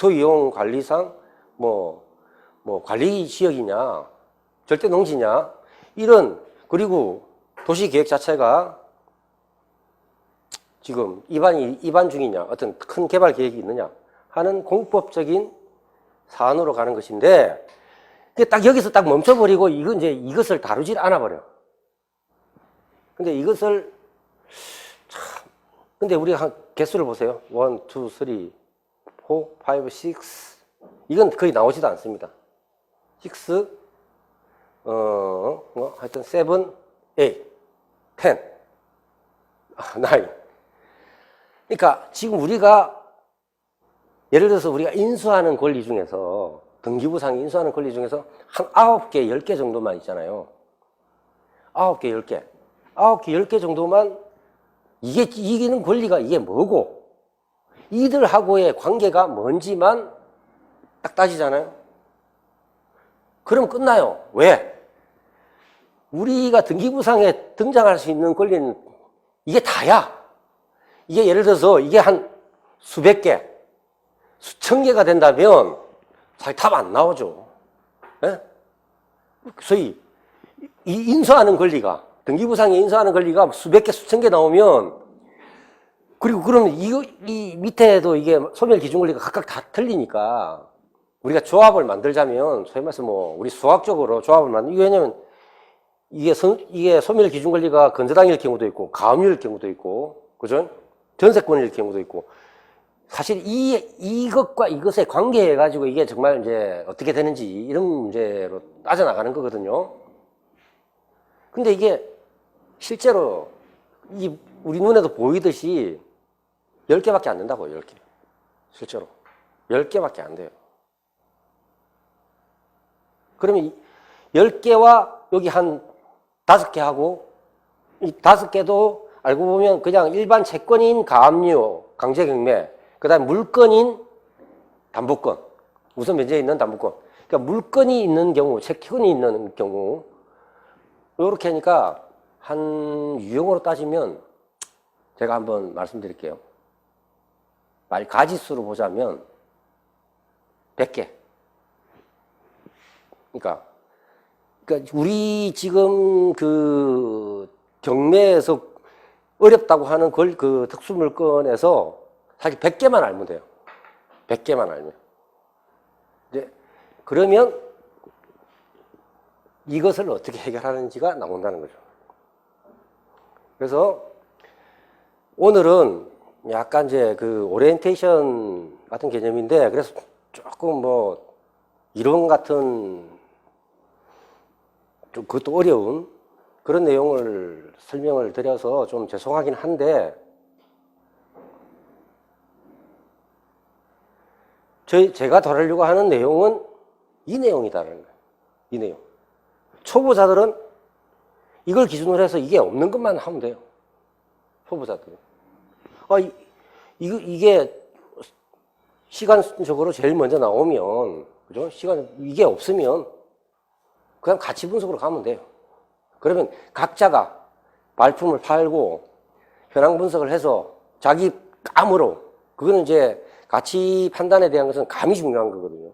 국토이용 관리상 뭐 관리 지역이냐, 절대 농지냐, 이런, 그리고 도시계획 자체가 지금 입안 중이냐, 어떤 큰 개발 계획이 있느냐 하는 공법적인 사안으로 가는 것인데, 딱 여기서 딱 멈춰버리고 이것을 다루질 않아버려. 근데 이것을 근데 우리가 개수를 보세요. 1, 2, 3, 4, 5, 6. 이건 거의 나오지도 않습니다. 6, 하여튼 7, 8, 10, 9. 그러니까 지금 우리가 예를 들어서 우리가 인수하는 권리 중에서 등기부상 인수하는 권리 중에서 한 9개, 10개 정도만 있잖아요. 9개, 10개. 9개, 10개 정도만 이게 이기는 권리가 이게 뭐고 이들하고의 관계가 뭔지만 딱 따지잖아요. 그럼 끝나요. 왜? 우리가 등기부상에 등장할 수 있는 권리는 이게 다야. 이게 예를 들어서 이게 한 수백 개, 수천 개가 된다면 사실 답 안 나오죠. 예? 소위 이 인수하는 권리가 등기부상에 인수하는 권리가 수백 개, 수천 개 나오면 그리고 그러면 이 밑에도 이게 소멸 기준 권리가 각각 다 틀리니까 우리가 조합을 만들자면 소위 말해서 우리 수학적으로 조합을 왜냐면 이게 소멸 기준 권리가 건저당일 경우도 있고 가압류일 경우도 있고 그죠? 전세권일 경우도 있고 사실 이것과 이것에 관계해 가지고 이게 정말 이제 어떻게 되는지 이런 문제로 따져나가는 거거든요. 근데 이게 실제로 우리 눈에도 보이듯이 10개밖에 안 된다고요. 10개. 실제로 10개밖에 안 돼요. 그러면 10개와 여기 한 5개 하고 이 5개도 알고 보면 그냥 일반 채권인 가압류, 강제경매, 그 다음에 물건인 담보권, 우선 면제에 있는 담보권. 그러니까 물건이 있는 경우, 채권이 있는 경우 이렇게 하니까 한 유형으로 따지면 제가 한번 말씀드릴게요. 가지수로 보자면 100개. 그러니까 우리 지금 그 경매에서 어렵다고 하는 그 특수물건에서 사실 100개만 알면 돼요. 100개만 알면. 이제 그러면 이것을 어떻게 해결하는지가 나온다는 거죠. 그래서 오늘은 약간 이제 그 오리엔테이션 같은 개념인데 그래서 조금 이론 같은 좀 그것도 어려운 그런 내용을 설명을 드려서 좀 죄송하긴 한데 제가 다루려고 하는 내용은 이 내용이다라는 거예요. 이 내용. 초보자들은 이걸 기준으로 해서 이게 없는 것만 하면 돼요. 초보자들은. 이게 시간적으로 제일 먼저 나오면, 그죠? 이게 없으면 그냥 가치 분석으로 가면 돼요. 그러면 각자가 발품을 팔고 현황 분석을 해서 자기 감으로, 그거는 이제 가치 판단에 대한 것은 감이 중요한 거거든요.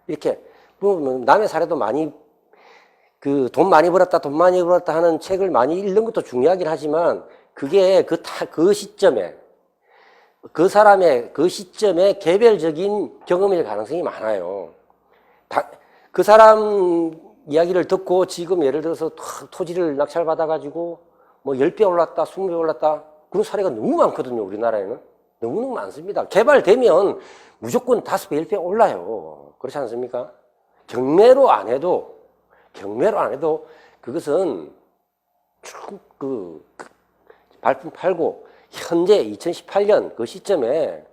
이렇게 보면 남의 사례도 많이 돈 많이 벌었다 하는 책을 많이 읽는 것도 중요하긴 하지만 그게 그 시점에 그 사람의 그 시점에 개별적인 경험일 가능성이 많아요. 그 사람 이야기를 듣고 지금 예를 들어서 토지를 낙찰받아가지고 10배 올랐다, 20배 올랐다. 그런 사례가 너무 많거든요, 우리나라에는. 너무너무 많습니다. 개발되면 무조건 5배, 10배 올라요. 그렇지 않습니까? 경매로 안 해도 그것은 발품 팔고 현재 2018년 그 시점에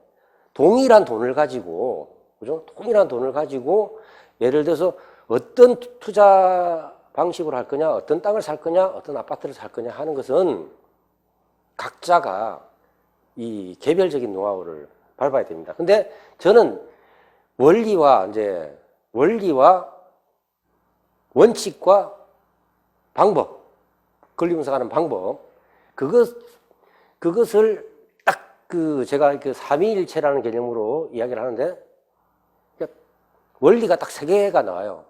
동일한 돈을 가지고, 그죠? 동일한 돈을 가지고 예를 들어서 어떤 투자 방식으로 할 거냐, 어떤 땅을 살 거냐, 어떤 아파트를 살 거냐 하는 것은 각자가 이 개별적인 노하우를 밟아야 됩니다. 근데 저는 원리와 원칙과 방법, 권리 분석하는 방법, 그것을 딱 제가 3위일체라는 개념으로 이야기를 하는데 원리가 딱 세 개가 나와요.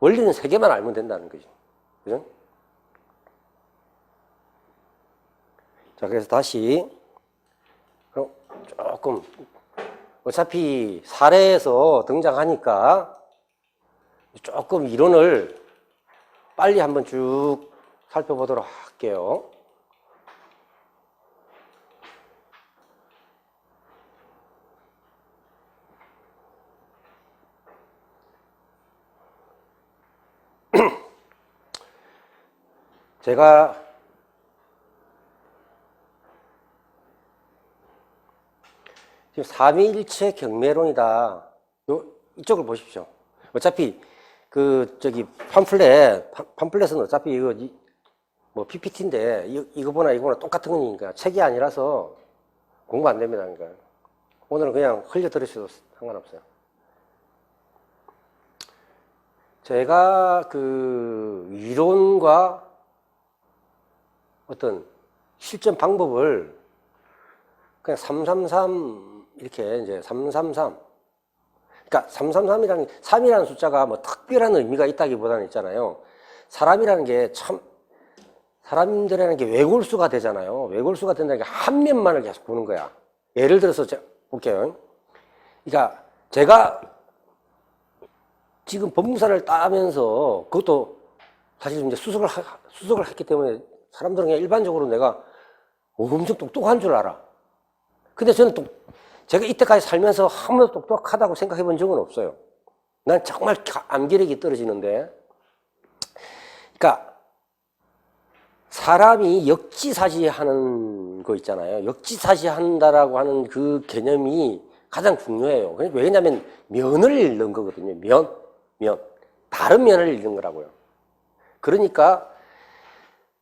원리는 세 개만 알면 된다는 거죠. 그죠? 자, 그래서 다시 조금 어차피 사례에서 등장하니까 조금 이론을 빨리 한번 쭉 살펴보도록 할게요. 제가 지금 삼위일체 경매론이다. 이쪽을 보십시오. 어차피 팜플렛은 어차피 이거 뭐 PPT인데 이거보나 똑같은 거니까 책이 아니라서 공부 안 됩니다. 그러니까 오늘은 그냥 흘려 들으셔도 상관없어요. 제가 그 이론과 어떤 실전 방법을 그냥 333 이렇게 이제 333 그러니까 333이라는 3이라는 숫자가 뭐 특별한 의미가 있다기보다는 있잖아요. 사람이라는 게 참 사람들이라는 게 외골수가 되잖아요. 외골수가 된다는 게 한 면만을 계속 보는 거야. 예를 들어서 제가 볼게요. 그러니까 제가 지금 법무사를 따면서 그것도 사실 이제 수석을 했기 때문에 사람들은 그냥 일반적으로 내가 엄청 똑똑한 줄 알아. 근데 저는 제가 이때까지 살면서 한 번도 똑똑하다고 생각해 본 적은 없어요. 난 정말 암기력이 떨어지는데. 그러니까 사람이 역지사지하는 거 있잖아요. 역지사지한다라고 하는 그 개념이 가장 중요해요. 왜냐하면 면을 읽는 거거든요. 면. 다른 면을 읽는 거라고요. 그러니까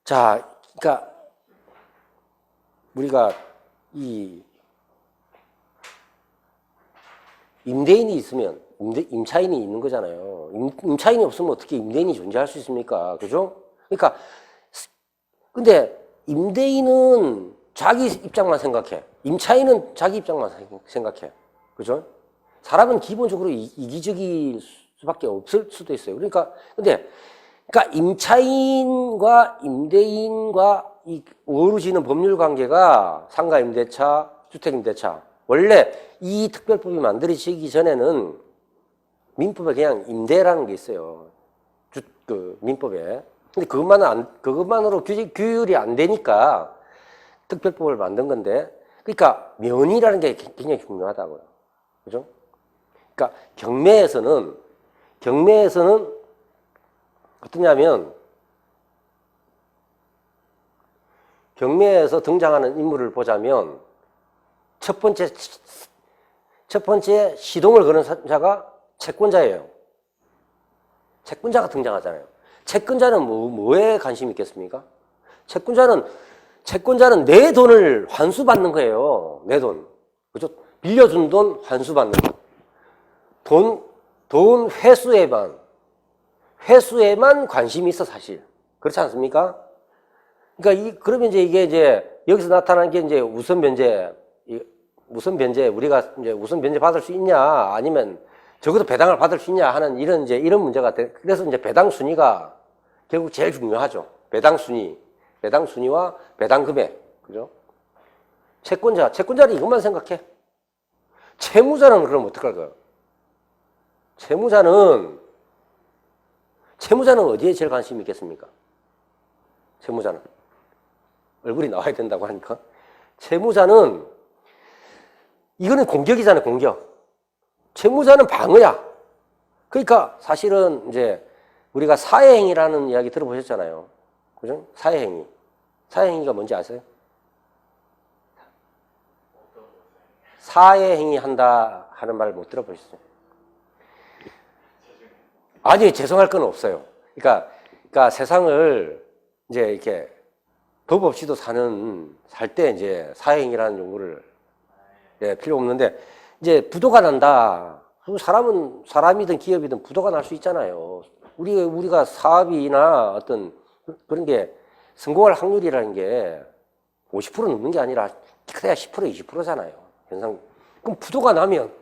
그러니까 우리가 이 임대인이 있으면 임차인이 있는 거잖아요. 임차인이 없으면 어떻게 임대인이 존재할 수 있습니까? 그죠? 그러니까 근데 임대인은 자기 입장만 생각해. 임차인은 자기 입장만 생각해. 그죠? 사람은 기본적으로 이기적일 수밖에 없을 수도 있어요. 그러니까 임차인과 임대인과 이 어우러지는 법률 관계가 상가임대차, 주택임대차. 원래 이 특별법이 만들어지기 전에는 민법에 그냥 임대라는 게 있어요. 민법에. 근데 그것만으로 규율이 안 되니까 특별법을 만든 건데, 그러니까 면이라는 게 굉장히 중요하다고요. 그죠? 그러니까 경매에서는 어떠냐면, 경매에서 등장하는 인물을 보자면, 첫 번째 시동을 거는 자가 채권자예요. 채권자가 등장하잖아요. 채권자는 뭐에 관심이 있겠습니까? 채권자는 내 돈을 환수받는 거예요. 내 돈. 그죠? 빌려준 돈 환수받는 거. 돈 회수에만 관심이 있어, 사실. 그렇지 않습니까? 그러니까 그러면 이게 여기서 나타나는 게 이제 우선 변제, 우리가 이제 우선 변제 받을 수 있냐, 아니면 적어도 배당을 받을 수 있냐 하는 이런 문제가 돼. 그래서 이제 배당 순위가 결국 제일 중요하죠. 배당 순위와 배당 금액. 그죠? 채권자는 이것만 생각해. 채무자는 그럼 어떡할까요? 채무자는 어디에 제일 관심이 있겠습니까? 채무자는. 얼굴이 나와야 된다고 하니까. 채무자는, 이거는 공격이잖아요, 공격. 채무자는 방어야. 그러니까 사실은 이제 우리가 사회행위라는 이야기 들어보셨잖아요. 그죠? 사회행위. 사회행위가 뭔지 아세요? 사회행위 한다 하는 말 못 들어보셨어요? 아니, 죄송할 건 없어요. 그러니까 세상을 이제 이렇게 법 없이도 살 때 이제 사회행위라는 용어를 필요 없는데, 이제 부도가 난다. 사람이든 기업이든 부도가 날 수 있잖아요. 우리가 사업이나 어떤 그런 게 성공할 확률이라는 게 50% 넘는 게 아니라 그래야 10% 20%잖아요. 현상. 그럼 부도가 나면